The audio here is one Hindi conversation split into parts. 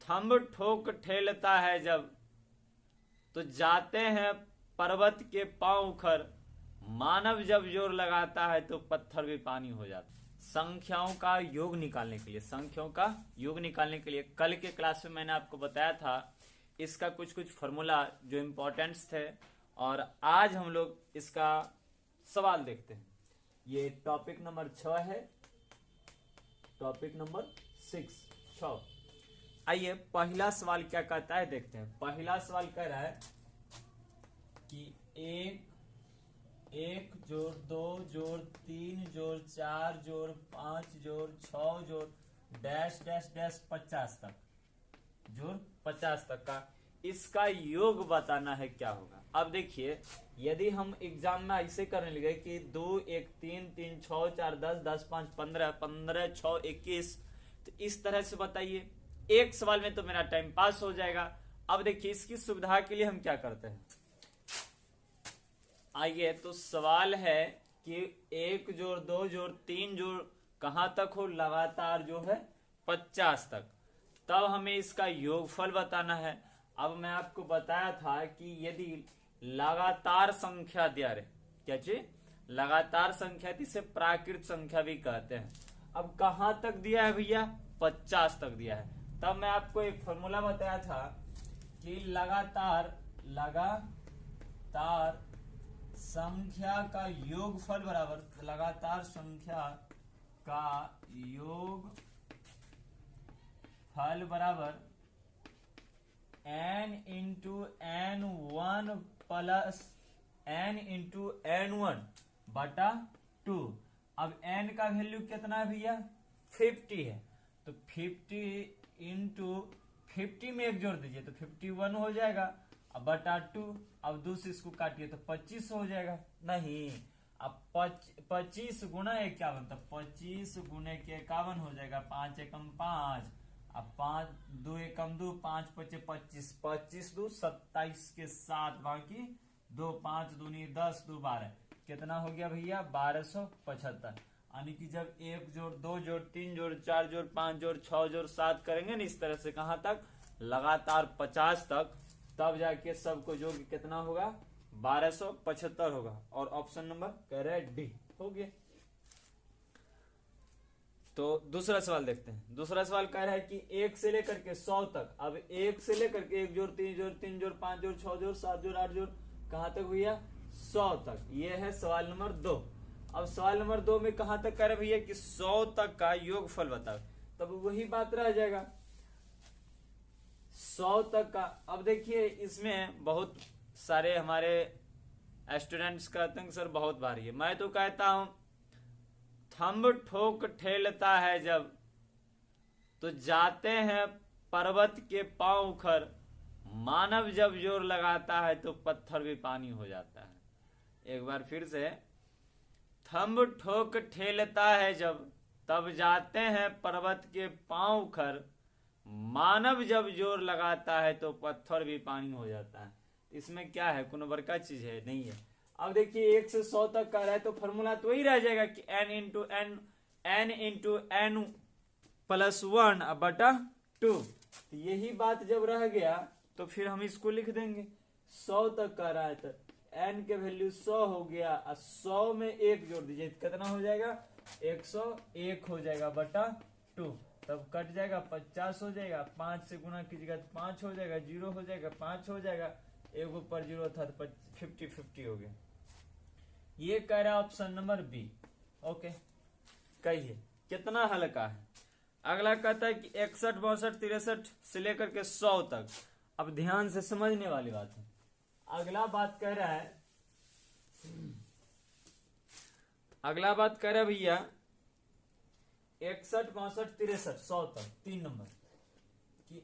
थंब ठोक ठेलता है जब, तो जाते हैं पर्वत के पांव उखर, मानव जब जोर लगाता है तो पत्थर भी पानी हो जाता है। संख्याओं का योग निकालने के लिए, संख्याओं का योग निकालने के लिए कल के क्लास में मैंने आपको बताया था इसका कुछ कुछ फॉर्मूला जो इंपॉर्टेंट्स थे, और आज हम लोग इसका सवाल देखते हैं। ये टॉपिक नंबर 6 है, टॉपिक नंबर 6। आइए पहला सवाल क्या कहता है देखते हैं। पहला सवाल कह रहा है कि एक जोड़ 2 जोड़ 3 जोड़ 4 जोड़ 5 जोड़ 6 जोड़ डैश डैश डैश 50 तक, जोड़ 50 तक का इसका योग बताना है क्या होगा। अब देखिए यदि हम एग्जाम में ऐसे करने लगे कि 2 1 3 3 6 4 10 10 5 15 15 6 21, तो इस तरह से बताइए। एक सवाल में तो मेरा टाइम पास हो जाएगा। अब देखिए इसकी सुविधा के लिए हम क्या करते हैं, आइए तो सवाल है कि 1 जोड़ 2 जोड़ 3 जोड़ कहां तक हो, लगातार जो है 50 तक, तब हमें इसका योगफल बताना है। अब मैं आपको बताया था कि यदि लगातार संख्या दिया रहे, क्या चीज, लगातार संख्या इसे प्राकृत संख्या भी कहते हैं। अब कहां तक दिया है भैया, 50 तक दिया है। तब मैं आपको एक फॉर्मूला बताया था कि लगातार संख्या का योगफल बराबर, लगातार संख्या का योगफल बराबर n into n1 plus n into n1 बटा 2। अब n का वैल्यू कितना है भैया, 50 है, तो 50 इंटू 50 में एक जोड़ दीजिए तो 51 हो जाएगा, अब बटा 2। अब 2 से इसको काटिए तो 25 हो जाएगा, नहीं अब 25 गुना 51, तो 25 गुने के 51 हो जाएगा, 5 एकम 5, अब 5 2 एकम 2, 5 पचे 25, 25 2 27 के साथ बाकी 2 5 दूनी 10 2 12, कितना हो गया भैया 1275। यानी कि जब 1 जोड़ 2 जोड़ 3 जोड़ 4 जोड़ 5 जोड़ 6 जोड़ 7 करेंगे ना इस तरह से, कहां तक, लगातार 50 तक, तब जाके सबको जोड़ कितना होगा 1275 होगा। और ऑप्शन नंबर कह रहे हैं डी हो गया। तो दूसरा सवाल देखते हैं। दूसरा सवाल कह रहा है कि 1 से लेकर के 100 तक। अब 1 से लेकर के 1 जोड़ 3 जोड़ 3 जोड़ 5 जोड़ 6 जोड़ 7 जोड़ 8 जोड़ कहां तक भैया 100 तक। ये है सवाल नंबर 2। अब सवाल नंबर 2 में कहां तक कह रहे भैया कि 100 तक का योगफल बताओ, तब वही बात रह जाएगा 100 तक का। अब देखिए इसमें बहुत सारे हमारे स्टूडेंट्स कहते हैं सर बहुत भारी है, मैं तो कहता हूं थंब ठोक ठेलता है जब, तो जाते हैं पर्वत के पांव उखर, मानव जब जोर लगाता है तो पत्थर भी पानी हो जाता है। एक बार फिर से, थंब ठोक ठेलता है जब, तब जाते हैं पर्वत के पांव उखर, मानव जब जोर लगाता है तो पत्थर भी पानी हो जाता है। इसमें क्या है, कोई बड़का चीज है नहीं है। अब देखिए 1 से 100 तक का रहा है तो फॉर्मूला तो वही रह जाएगा कि n इंटू n प्लस 1 बटा 2। तो यही बात जब रह गया तो फिर हम इसको लिख देंगे। 100 तक का रहा है तो n के वैल्यू 100 हो गया, 100 में 1 जोड़ दीजिए कितना हो जाएगा 101 हो जाएगा बटा 2, तब कट जाएगा 50 हो जाएगा, 5 से गुना कीजिएगा तो 5 हो जाएगा, 0 हो जाएगा 5 हो जाएगा, एक ऊपर 0 था तो 50-50 हो गया। ये कह रहा है ऑप्शन नंबर बी। ओके, कहिए कितना हल्का है। अगला कहता है कि 61 62 63 से लेकर के 100 तक। अब ध्यान से समझने वाली बात है। अगला बात कह रहा है भैया 61 62 63 100 तक 3 नंबर कि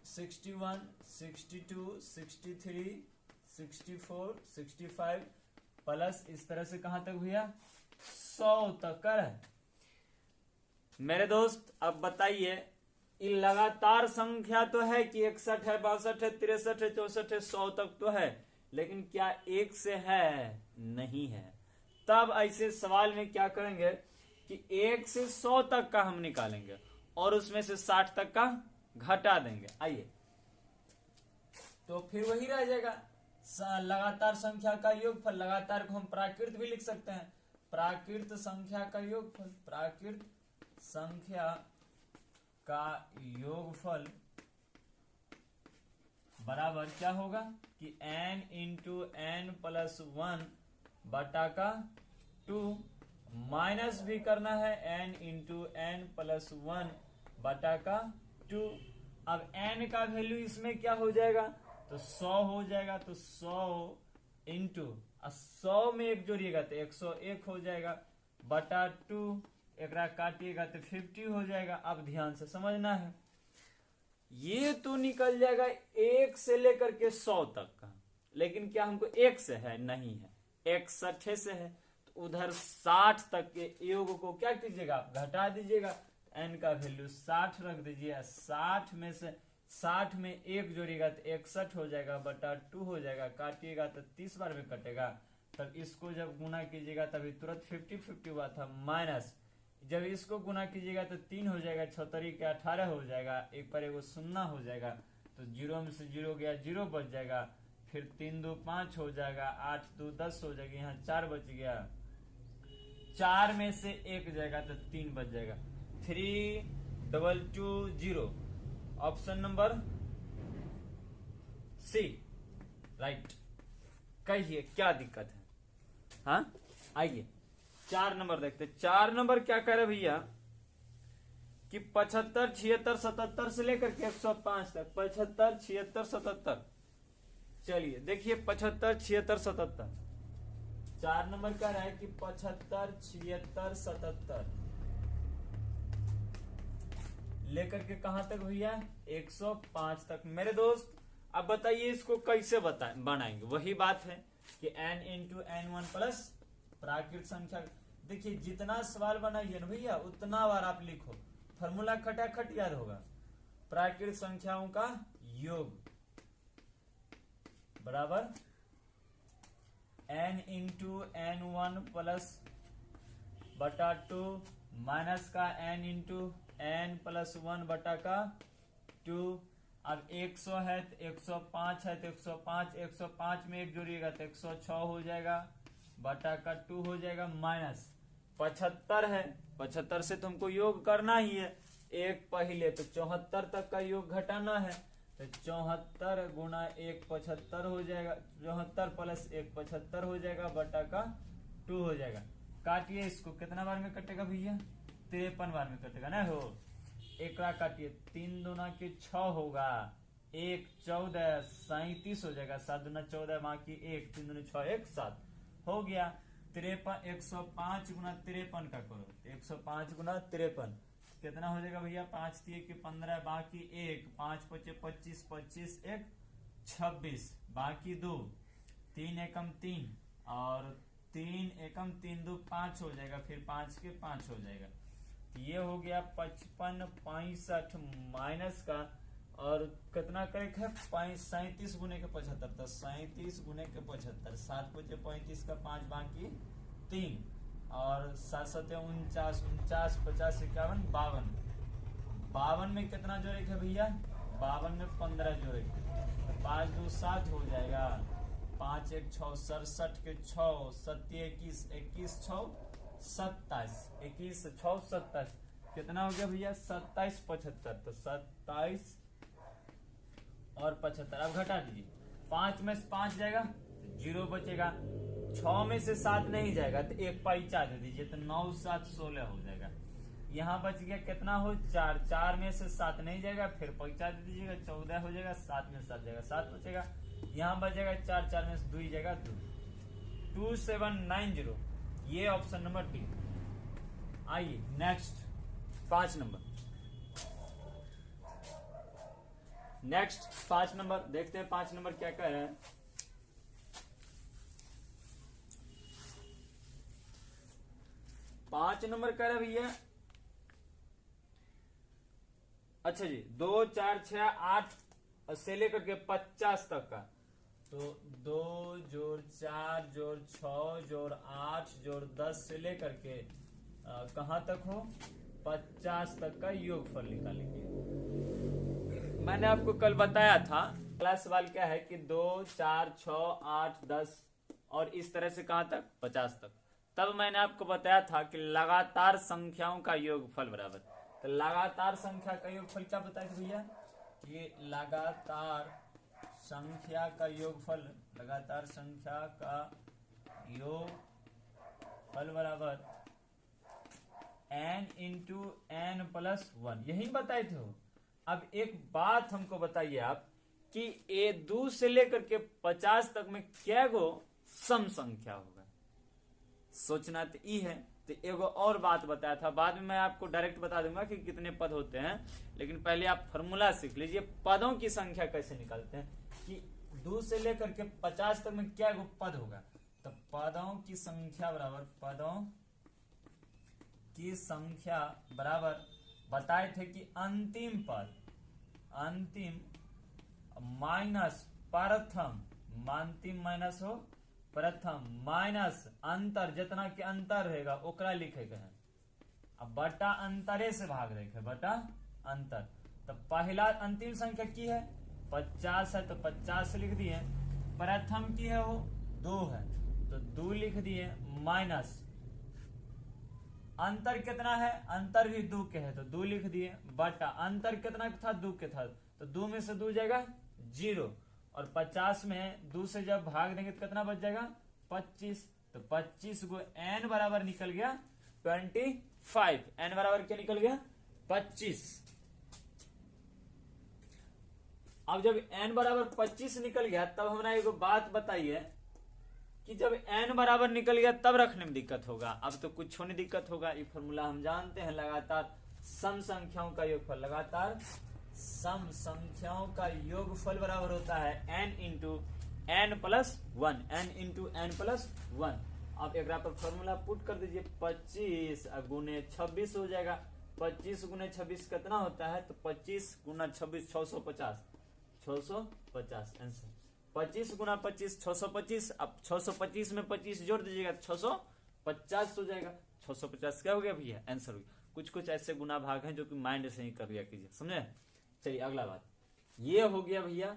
61 62 63 64 65 प्लस इस तरह से कहां तक भैया 100 तक कर है। मेरे दोस्त अब बताइए, ये लगातार संख्या तो है कि 61 है 62 है 63 है 64 है 100 तक तो है, लेकिन क्या 1 से है, नहीं है। तब ऐसे सवाल में क्या करेंगे कि 1 से 100 तक का हम निकालेंगे और उसमें से 60 तक का घटा देंगे। आइए, तो फिर वही रह जाएगा लगातार संख्या का योगफल। लगातार को हम प्राकृत भी लिख सकते हैं, प्राकृत संख्या का योगफल, प्राकृत संख्या का योगफल बराबर क्या होगा कि n इंटू एन प्लस 1 बटा का 2, माइनस भी करना है n इंटू एन प्लस 1 बटा का 2। अब n का वैल्यू इसमें क्या हो जाएगा, तो 100 हो जाएगा। तो 100 इंटू 100 में एक जोड़िएगा तो 101 हो जाएगा बटा 2, एक काटिएगा तो 50 हो जाएगा। अब ध्यान से समझना है, ये तो निकल जाएगा 1 से लेकर के 100 तक का, लेकिन क्या हमको 1 से है, नहीं है, 61 से है। तो उधर 60 तक के योग को क्या कीजिएगा, आप घटा दीजिएगा। n का वैल्यू 60 रख दीजिए, 60 में से 60 में एक जोड़िएगा तो 61 हो जाएगा बटा 2 हो जाएगा, काटिएगा तो 30 बार में कटेगा। तब इसको जब गुना कीजिएगा तभी तुरंत 50-50 हुआ था, माइनस जब इसको गुना कीजिएगा तो 3 हो जाएगा, 6 के 18 हो जाएगा, एक पर एगो शून्य हो जाएगा, तो 0 में से 0 गया, 0 बच जाएगा। फिर 3 2 5 हो जाएगा, 8 2 10 हो जाएगा, यहाँ 4 बच गया, 4 में से 1 जाएगा तो 3 बच जाएगा। 3220 ऑप्शन नंबर सी राइट। कहिए क्या दिक्कत है, हाँ आइए 4 नंबर देखते। 4 नंबर क्या कह रहे भैया कि 75 76 77 से लेकर के 105 तक, 75 76 77। चलिए देखिए 75 76 77, 4 नंबर कह रहा है कि 75 76 77 लेकर के कहां तक भैया, 105 तक। मेरे दोस्त अब बताइए इसको कैसे बनाएंगे। वही बात है कि n इंटू n1 प्लस प्राकृत संख्या। देखिए जितना सवाल बनाइए ना भैया उतना बार आप लिखो, फॉर्मूला खटाखट याद होगा। प्राकृत संख्याओं का योग बराबर n इंटू n1 प्लस बटा 2 माइनस का n इंटू n प्लस 1 बटा का 2। अब 100 है तो 105 है तो 105, 105 में एक जोड़िएगा तो 106 हो जाएगा बटा का 2 हो जाएगा, माइनस 75 है, 75 से तो हमको योग करना ही है, एक पहले तो 74 तक का योग घटाना है, तो 74 गुना 1 75 हो जाएगा, 74 प्लस 1 75 हो जाएगा बटा का 2 हो जाएगा। काटिए इसको, कितना बार में कटेगा भैया, 53 बार में कटेगा ना हो। एक काटिए, 3 दूना के 6 होगा, 1 14 37 हो जाएगा, 7 दूना 14 बाकी 1, 3 दूना 6 1 7 हो गया। 53 105 गुना 53 का करो, 105 गुना 53 कितना हो जाएगा भैया, 5 3 15 बाकी 1, 5 5 25 25 1 26 बाकी 2, 3 एकम 3 और 3 एकम 3 2 5 हो जाएगा, फिर 5 के 5 हो जाएगा। ये हो गया 55 65 माइनस का और कितना करेक्ट है 37 गुने के 75, तो 37 गुने के 75, 7 5 35 का 5 बाकी 3 और 7 7 49 49 50 51 52, 52 में कितना जोड़ेगा भैया, 52 में 15 जोड़ेगा, 5 2 7 हो जाएगा, 5 1 6 67 के 6 7 21 21 6 27 21 6 27 कितना हो गया भैया 27 75, तो 27 और 75। अब घटा दीजिए, 5 में से 5 जाएगा तो 0 बचेगा, 6 में से 7 नहीं जाएगा तो एक पैंचा दे दीजिए, तो 9 7 16 हो जाएगा। यहाँ बच गया कितना हो 4, 4 में से 7 नहीं जाएगा, फिर पैंचा दे दीजिएगा, 14 हो जाएगा, 7 में 7 जाएगा 7 बचेगा, यहाँ बचेगा 4, 4 में से 2 जाएगा 2, 2790। ये ऑप्शन नंबर डी। आइए नेक्स्ट 5 नंबर, नेक्स्ट 5 नंबर देखते हैं। 5 नंबर क्या कह रहे हैं, पांच नंबर कह रहे भैया, अच्छा जी 2 4 6 8 से लेकर के 50 तक का, तो 2 जोड़ 4 जोड़ 6 जोड़ 8 जोड़ 10 से लेकर के कहां तक हो 50 तक का योगफल निकालेंगे। मैंने आपको कल बताया था अगला सवाल क्या है कि 2, 4, 6, 8, 10 और इस तरह से कहां तक 50 तक। तब मैंने आपको बताया था कि लगातार संख्याओं का योगफल बराबर। तो लगातार संख्या का योगफल क्या बताए थे भैया? ये लगातार संख्या का योगफल, लगातार संख्या का योगफल बराबर n इंटू n प्लस 1, यही बताए थे हो। अब एक बात हमको बताइए आप कि ए 2 से लेकर के 50 तक में क्या गो सम संख्या होगा? सोचना तो ई है। तो एगो और बात बताया था, बाद में मैं आपको डायरेक्ट बता दूंगा कि कितने पद होते हैं, लेकिन पहले आप फॉर्मूला सीख लीजिए पदों की संख्या कैसे निकालते हैं। कि 2 से लेकर के 50 तक में क्या गो पद होगा? तो पदों की संख्या बराबर, पदों की संख्या बराबर बताए थे कि अंतिम पद, अंतिम माइनस प्रथम, अंतिम माइनस हो प्रथम माइनस अंतर, जितना के अंतर रहेगा ओकरा लिखे के है। अब बटा अंतरे से भाग देखे, बटा अंतर। तो पहला अंतिम संख्या की है 50 है, तो 50 से लिख दिए। प्रथम की है वो 2 है, तो 2 लिख दिए माइनस अंतर कितना है, अंतर भी 2 के है, तो 2 लिख दिए बटा अंतर कितना था 2 के था, तो 2 में से 2 जाएगा 0, और 50 में 2 से जब भाग देंगे तो कितना बच जाएगा 25। तो 25 को n बराबर निकल गया 25, n बराबर क्या निकल गया 25। अब जब n बराबर 25 निकल गया तब हमारा एक बात बताइए कि जब n बराबर निकल गया तब रखने में दिक्कत होगा। अब तो कुछ नहीं दिक्कत होगा, ये फॉर्मूला हम जानते हैं, लगातार सम संख्याओं का योगफल, लगातार सम संख्याओं का योगफल बराबर होता है n into n plus 1, n into n plus 1। अब एक पर फॉर्मूला पुट कर दीजिए, 25 गुने 26 हो जाएगा। 25 गुने 26 कितना होता है? तो 25 गुना 26 650, 650 आंसर। 25 गुना 25 625। अब 625 में 25 जोड़ दीजिएगा 650 हो जाएगा। 650 क्या हो गया भैया? आंसर हो गया। कुछ कुछ ऐसे गुना भाग हैं जो कि माइंड से ही कर लिया कीजिए, समझे? चलिए अगला बात, ये हो गया भैया